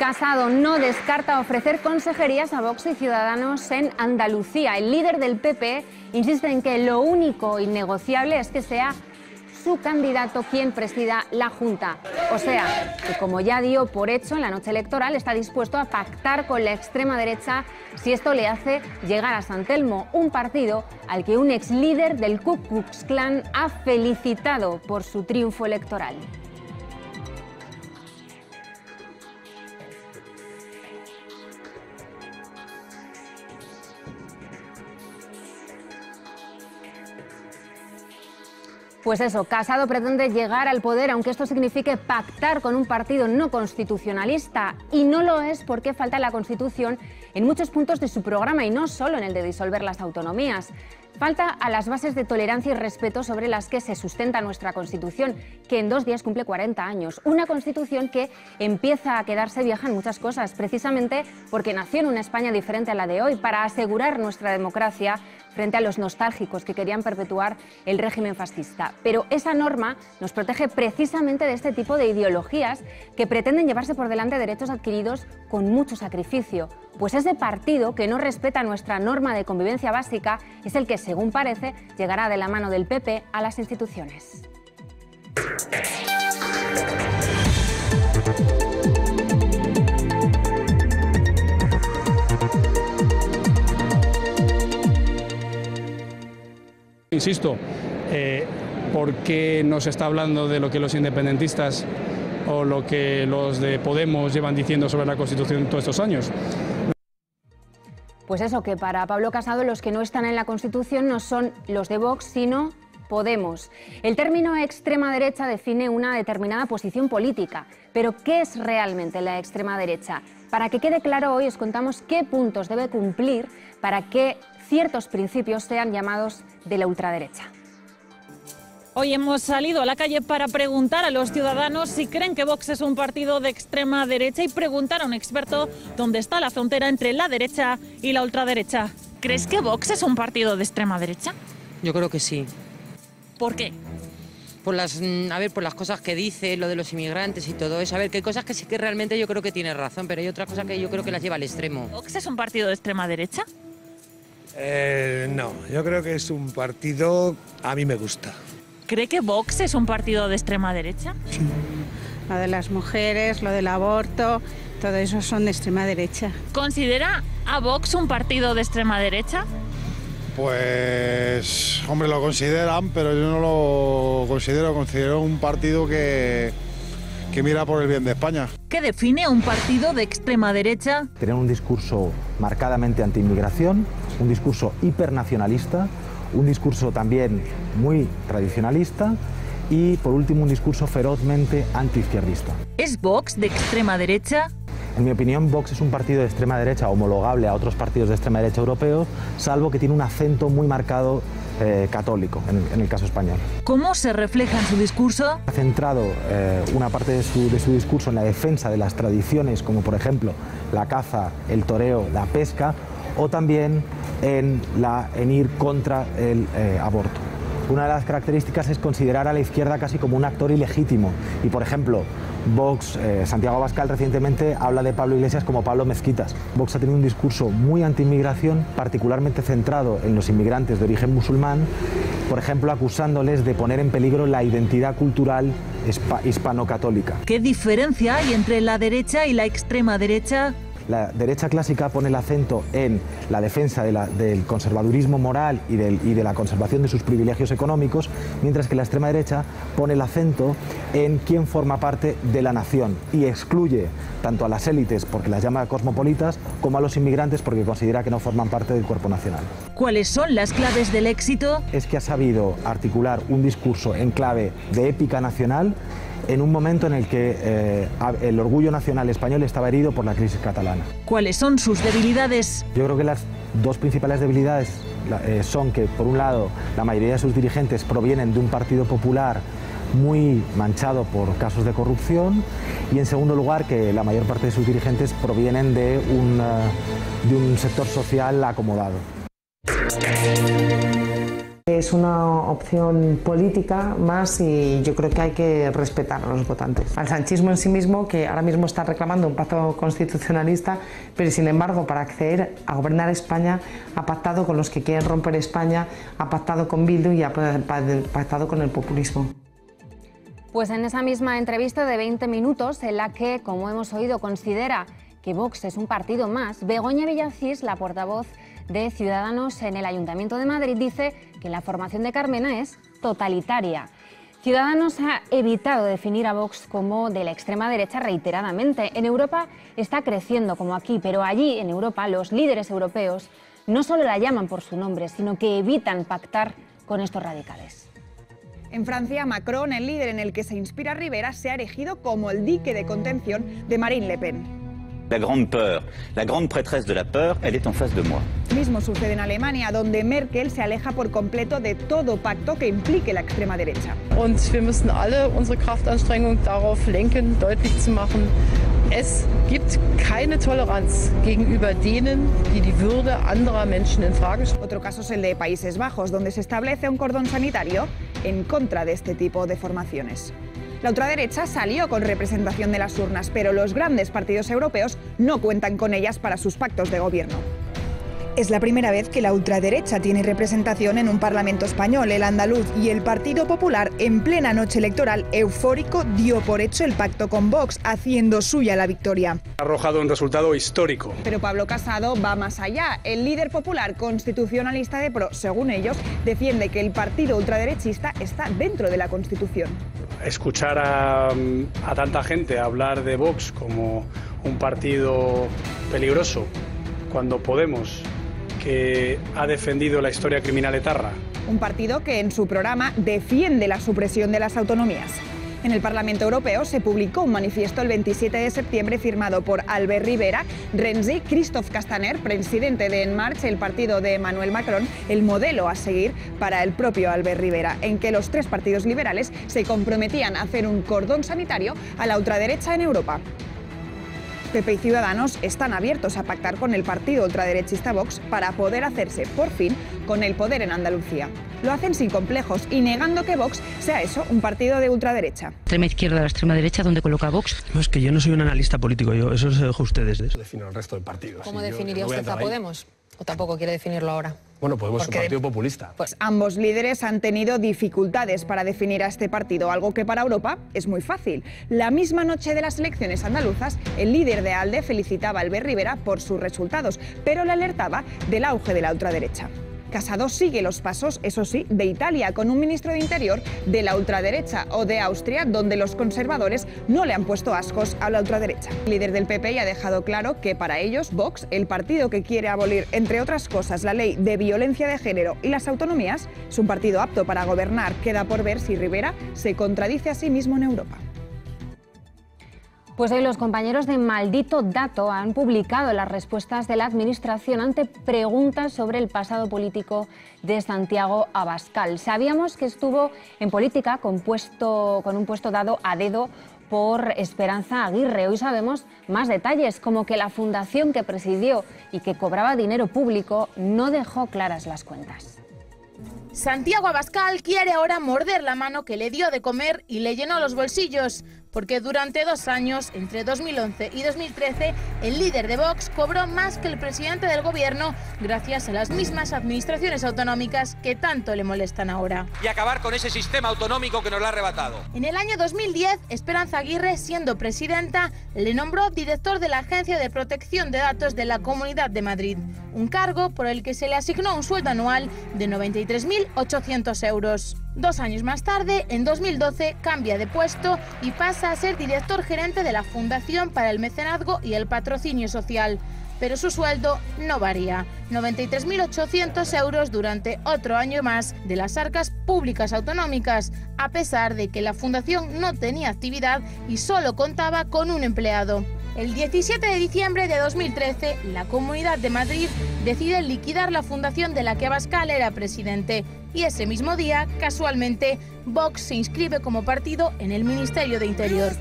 Casado no descarta ofrecer consejerías a Vox y Ciudadanos en Andalucía. El líder del PP insiste en que lo único innegociable es que sea su candidato quien presida la Junta. O sea, que como ya dio por hecho en la noche electoral, está dispuesto a pactar con la extrema derecha si esto le hace llegar a San Telmo, un partido al que un ex líder del Ku Klux Klan ha felicitado por su triunfo electoral. Pues eso, Casado pretende llegar al poder, aunque esto signifique pactar con un partido no constitucionalista. Y no lo es porque falta en la Constitución en muchos puntos de su programa, y no solo en el de disolver las autonomías. Falta a las bases de tolerancia y respeto sobre las que se sustenta nuestra Constitución, que en 2 días cumple 40 años. Una Constitución que empieza a quedarse vieja en muchas cosas, precisamente porque nació en una España diferente a la de hoy, para asegurar nuestra democracia frente a los nostálgicos que querían perpetuar el régimen fascista. Pero esa norma nos protege precisamente de este tipo de ideologías que pretenden llevarse por delante derechos adquiridos con mucho sacrificio. Pues ese partido que no respeta nuestra norma de convivencia básica es el que, según parece, llegará de la mano del PP a las instituciones. Insisto, ¿por qué no se está hablando de lo que los independentistas o lo que los de Podemos llevan diciendo sobre la Constitución todos estos años? Pues eso, que para Pablo Casado los que no están en la Constitución no son los de Vox, sino Podemos. El término extrema derecha define una determinada posición política, pero ¿qué es realmente la extrema derecha? Para que quede claro, hoy os contamos qué puntos debe cumplir para que ciertos principios sean llamados de la ultraderecha. Hoy hemos salido a la calle para preguntar a los ciudadanos si creen que Vox es un partido de extrema derecha y preguntar a un experto dónde está la frontera entre la derecha y la ultraderecha. ¿Crees que Vox es un partido de extrema derecha? Yo creo que sí. ¿Por qué? Por las cosas que dice, lo de los inmigrantes y todo eso. A ver, que hay cosas que sí que realmente yo creo que tiene razón, pero hay otras cosas que yo creo que las lleva al extremo. ¿Vox es un partido de extrema derecha? No, yo creo que es un partido, a mí me gusta. ¿Cree que Vox es un partido de extrema derecha? Sí. Lo de las mujeres, lo del aborto, todo eso son de extrema derecha. ¿Considera a Vox un partido de extrema derecha? Pues, hombre, lo consideran, pero yo no lo considero un partido que mira por el bien de España. ¿Qué define un partido de extrema derecha? Tener un discurso marcadamente anti-inmigración, un discurso hipernacionalista, un discurso también muy tradicionalista y, por último, un discurso ferozmente antiizquierdista. ¿Es Vox de extrema derecha? En mi opinión, Vox es un partido de extrema derecha homologable a otros partidos de extrema derecha europeos, salvo que tiene un acento muy marcado católico, en el caso español. ¿Cómo se refleja en su discurso? Ha centrado una parte de su discurso en la defensa de las tradiciones, como por ejemplo la caza, el toreo, la pesca, o también en ir contra el aborto. Una de las características es considerar a la izquierda casi como un actor ilegítimo. Y, por ejemplo, Vox, Santiago Abascal recientemente habla de Pablo Iglesias como Pablo Mezquitas. Vox ha tenido un discurso muy anti-inmigración, particularmente centrado en los inmigrantes de origen musulmán, por ejemplo, acusándoles de poner en peligro la identidad cultural hispano-católica. ¿Qué diferencia hay entre la derecha y la extrema derecha? La derecha clásica pone el acento en la defensa del conservadurismo moral y de la conservación de sus privilegios económicos, mientras que la extrema derecha pone el acento en quién forma parte de la nación y excluye tanto a las élites, porque las llama cosmopolitas, como a los inmigrantes, porque considera que no forman parte del cuerpo nacional. ¿Cuáles son las claves del éxito? Es que ha sabido articular un discurso en clave de épica nacional en un momento en el que el orgullo nacional español estaba herido por la crisis catalana. ¿Cuáles son sus debilidades? Yo creo que las dos principales debilidades son que, por un lado, la mayoría de sus dirigentes provienen de un partido popular muy manchado por casos de corrupción, y en segundo lugar que la mayor parte de sus dirigentes provienen de un sector social acomodado. Es una opción política más y yo creo que hay que respetar a los votantes. Al sanchismo en sí mismo, que ahora mismo está reclamando un pacto constitucionalista, pero sin embargo para acceder a gobernar España ha pactado con los que quieren romper España, ha pactado con Bildu y ha pactado con el populismo. Pues en esa misma entrevista de 20 minutos, en la que, como hemos oído, considera que Vox es un partido más, Begoña Villacís, la portavoz de Ciudadanos en el Ayuntamiento de Madrid, dice que la formación de Carmena es totalitaria. Ciudadanos ha evitado definir a Vox como de la extrema derecha reiteradamente. En Europa está creciendo como aquí, pero allí, en Europa, los líderes europeos no solo la llaman por su nombre, sino que evitan pactar con estos radicales. En Francia, Macron, el líder en el que se inspira Rivera, se ha erigido como el dique de contención de Marine Le Pen. La grande peur, la grande prêtresse de la peur, elle est en face de moi. Mismo sucede en Alemania, donde Merkel se aleja por completo de todo pacto que implique la extrema derecha. Und wir müssen alle unsere Kraftanstrengung darauf lenken, deutlich zu machen, es gibt keine Toleranz gegenüber denen, die die Würde anderer Menschen in Frage stellen. Otro caso es el de Países Bajos, donde se establece un cordón sanitario en contra de este tipo de formaciones. La ultraderecha salió con representación de las urnas, pero los grandes partidos europeos no cuentan con ellas para sus pactos de gobierno. Es la primera vez que la ultraderecha tiene representación en un parlamento español. El andaluz y el Partido Popular, en plena noche electoral, eufórico, dio por hecho el pacto con Vox, haciendo suya la victoria. Ha arrojado un resultado histórico. Pero Pablo Casado va más allá. El líder popular constitucionalista de PRO, según ellos, defiende que el partido ultraderechista está dentro de la Constitución. Escuchar a tanta gente hablar de Vox como un partido peligroso, cuando Podemos, que ha defendido la historia criminal etarra. Un partido que en su programa defiende la supresión de las autonomías. En el Parlamento Europeo se publicó un manifiesto el 27 de septiembre firmado por Albert Rivera, Renzi, Christophe Castaner, presidente de En Marche, el partido de Emmanuel Macron, el modelo a seguir para el propio Albert Rivera, en que los tres partidos liberales se comprometían a hacer un cordón sanitario a la ultraderecha en Europa. PP y Ciudadanos están abiertos a pactar con el partido ultraderechista Vox para poder hacerse, por fin, con el poder en Andalucía. Lo hacen sin complejos y negando que Vox sea eso, un partido de ultraderecha. Extrema izquierda, la extrema derecha, ¿dónde coloca Vox? No, es que yo no soy un analista político, eso se lo dejo a ustedes. Eso defino el resto del partido. ¿Cómo definiría usted a Podemos? ¿O tampoco quiere definirlo ahora? Bueno, Podemos es un partido populista. Pues ambos líderes han tenido dificultades para definir a este partido, algo que para Europa es muy fácil. La misma noche de las elecciones andaluzas, el líder de ALDE felicitaba a Albert Rivera por sus resultados, pero le alertaba del auge de la ultraderecha. Casado sigue los pasos, eso sí, de Italia, con un ministro de Interior de la ultraderecha, o de Austria, donde los conservadores no le han puesto ascos a la ultraderecha. El líder del PP ha dejado claro que para ellos Vox, el partido que quiere abolir, entre otras cosas, la ley de violencia de género y las autonomías, es un partido apto para gobernar. Queda por ver si Rivera se contradice a sí mismo en Europa. Pues hoy los compañeros de Maldito Dato han publicado las respuestas de la Administración ante preguntas sobre el pasado político de Santiago Abascal. Sabíamos que estuvo en política con un puesto dado a dedo por Esperanza Aguirre. Hoy sabemos más detalles, como que la fundación que presidió y que cobraba dinero público no dejó claras las cuentas. Santiago Abascal quiere ahora morder la mano que le dio de comer y le llenó los bolsillos, porque durante 2 años, entre 2011 y 2013, el líder de Vox cobró más que el presidente del gobierno gracias a las mismas administraciones autonómicas que tanto le molestan ahora. Y acabar con ese sistema autonómico que nos lo ha arrebatado. En el año 2010, Esperanza Aguirre, siendo presidenta, le nombró director de la Agencia de Protección de Datos de la Comunidad de Madrid, un cargo por el que se le asignó un sueldo anual de 93.800 euros. 2 años más tarde, en 2012, cambia de puesto y pasa a ser director gerente de la Fundación para el Mecenazgo y el Patrocinio Social. Pero su sueldo no varía, 93.800 euros durante otro año más de las arcas públicas autonómicas, a pesar de que la Fundación no tenía actividad y solo contaba con un empleado. El 17 de diciembre de 2013, la Comunidad de Madrid decide liquidar la fundación de la que Abascal era presidente. Y ese mismo día, casualmente, Vox se inscribe como partido en el Ministerio de Interior.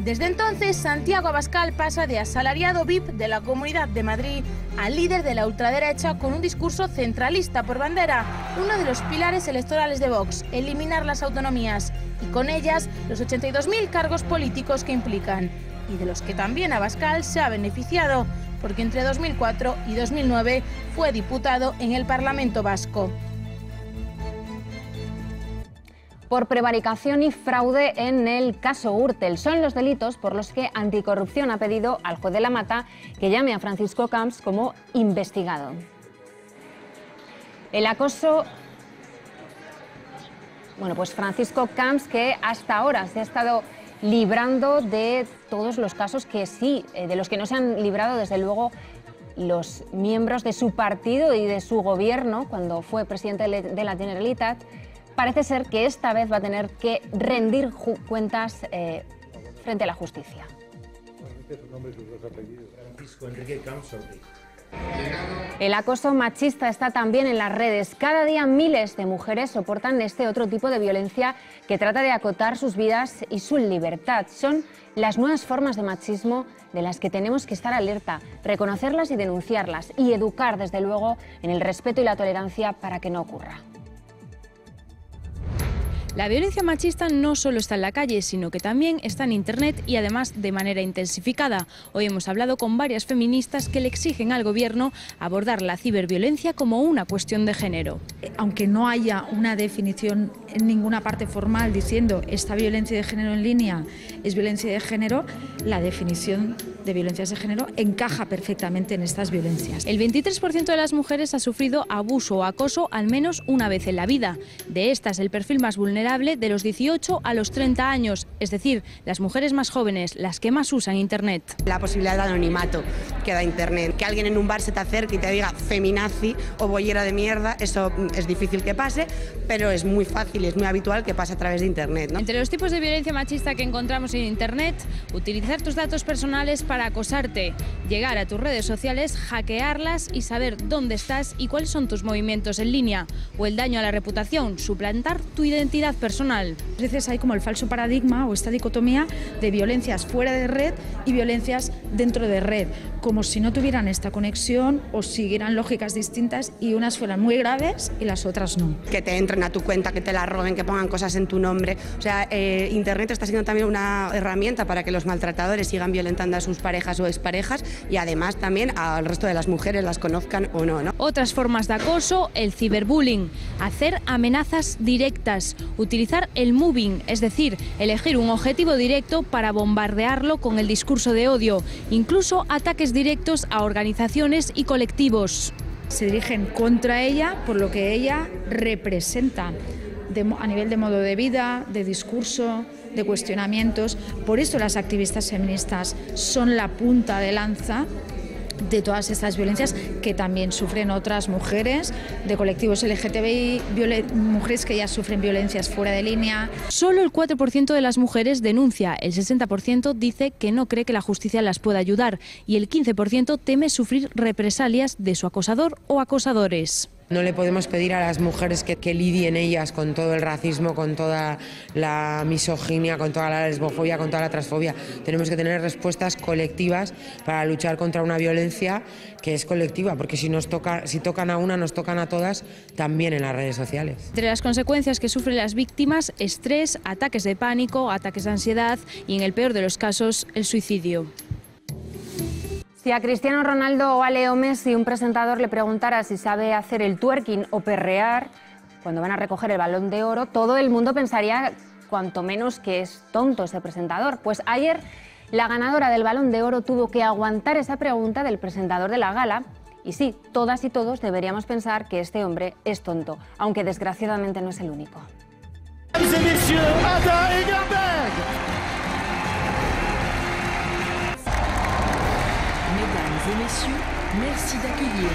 Desde entonces, Santiago Abascal pasa de asalariado VIP de la Comunidad de Madrid a líder de la ultraderecha con un discurso centralista por bandera, uno de los pilares electorales de Vox, eliminar las autonomías y con ellas los 82.000 cargos políticos que implican, y de los que también Abascal se ha beneficiado, porque entre 2004 y 2009 fue diputado en el Parlamento Vasco. Por prevaricación y fraude en el caso Gürtel. Son los delitos por los que Anticorrupción ha pedido al juez de la Mata que llame a Francisco Camps como investigado. El acoso... Bueno, pues Francisco Camps, que hasta ahora se ha estado librando de todos los casos que sí, de los que no se han librado, desde luego, los miembros de su partido y de su gobierno cuando fue presidente de la Generalitat. Parece ser que esta vez va a tener que rendir cuentas frente a la justicia. El acoso machista está también en las redes. Cada día miles de mujeres soportan este otro tipo de violencia que trata de acotar sus vidas y su libertad. Son las nuevas formas de machismo de las que tenemos que estar alerta, reconocerlas y denunciarlas y educar, desde luego, en el respeto y la tolerancia para que no ocurra. La violencia machista no solo está en la calle, sino que también está en Internet y además de manera intensificada. Hoy hemos hablado con varias feministas que le exigen al gobierno abordar la ciberviolencia como una cuestión de género. Aunque no haya una definición en ninguna parte formal diciendo esta violencia de género en línea es violencia de género, la definición de violencias de género encaja perfectamente en estas violencias. El 23% de las mujeres ha sufrido abuso o acoso al menos una vez en la vida. De estas, el perfil más vulnerable de los 18 a los 30 años, es decir, las mujeres más jóvenes, las que más usan Internet. La posibilidad de anonimato que da Internet, que alguien en un bar se te acerque y te diga feminazi o bollera de mierda, eso es difícil que pase, pero es muy fácil y es muy habitual que pase a través de Internet, ¿no? Entre los tipos de violencia machista que encontramos en Internet, utilizar tus datos personales para acosarte, llegar a tus redes sociales, hackearlas y saber dónde estás y cuáles son tus movimientos en línea, o el daño a la reputación, suplantar tu identidad personal. A veces hay como el falso paradigma o esta dicotomía de violencias fuera de red y violencias dentro de red, como si no tuvieran esta conexión o siguieran lógicas distintas y unas fueran muy graves y las otras no. Que te entren a tu cuenta, que te la roben, que pongan cosas en tu nombre. O sea, Internet está siendo también una herramienta para que los maltratadores sigan violentando a sus parejas o exparejas y además también al resto de las mujeres, las conozcan o no, ¿no? Otras formas de acoso, el ciberbullying, hacer amenazas directas, utilizar el moving, es decir, elegir un objetivo directo para bombardearlo con el discurso de odio, incluso ataques directos a organizaciones y colectivos. Se dirigen contra ella por lo que ella representa a nivel de modo de vida, de discurso, de cuestionamientos. Por eso las activistas feministas son la punta de lanza de todas estas violencias que también sufren otras mujeres de colectivos LGTBI, mujeres que ya sufren violencias fuera de línea. Solo el 4% de las mujeres denuncia, el 60% dice que no cree que la justicia las pueda ayudar y el 15% teme sufrir represalias de su acosador o acosadores. No le podemos pedir a las mujeres que lidien ellas con todo el racismo, con toda la misoginia, con toda la lesbofobia, con toda la transfobia. Tenemos que tener respuestas colectivas para luchar contra una violencia que es colectiva, porque si tocan a una, nos tocan a todas, también en las redes sociales. Entre las consecuencias que sufren las víctimas, estrés, ataques de pánico, ataques de ansiedad y, en el peor de los casos, el suicidio. Si a Cristiano Ronaldo o a Leo Messi un presentador le preguntara si sabe hacer el twerking o perrear cuando van a recoger el Balón de Oro, todo el mundo pensaría cuanto menos que es tonto ese presentador. Pues ayer la ganadora del Balón de Oro tuvo que aguantar esa pregunta del presentador de la gala. Y sí, todas y todos deberíamos pensar que este hombre es tonto, aunque desgraciadamente no es el único. Mesdames et messieurs, merci d'accueillir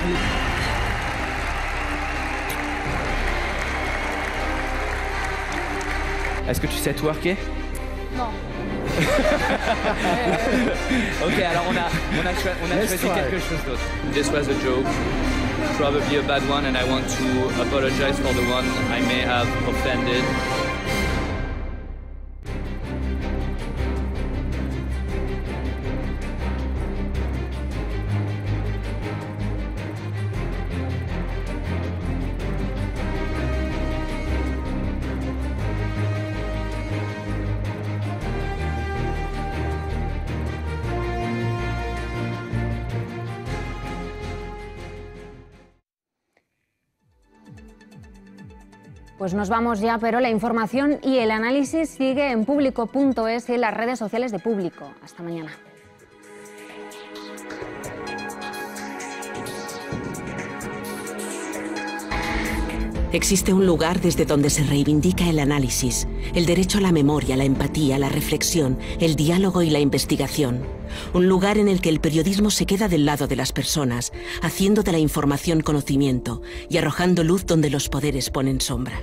Est-ce que tu sais twerker? Non. Ok, alors on a choisi quelque chose d'autre. This was a joke, probably a bad one, and I want to apologize for the one I may have offended. Pues nos vamos ya, pero la información y el análisis sigue en público.es y en las redes sociales de Público. Hasta mañana. Existe un lugar desde donde se reivindica el análisis, el derecho a la memoria, la empatía, la reflexión, el diálogo y la investigación. Un lugar en el que el periodismo se queda del lado de las personas, haciendo de la información conocimiento y arrojando luz donde los poderes ponen sombra.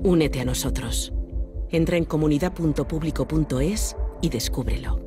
Únete a nosotros. Entra en comunidad.publico.es y descúbrelo.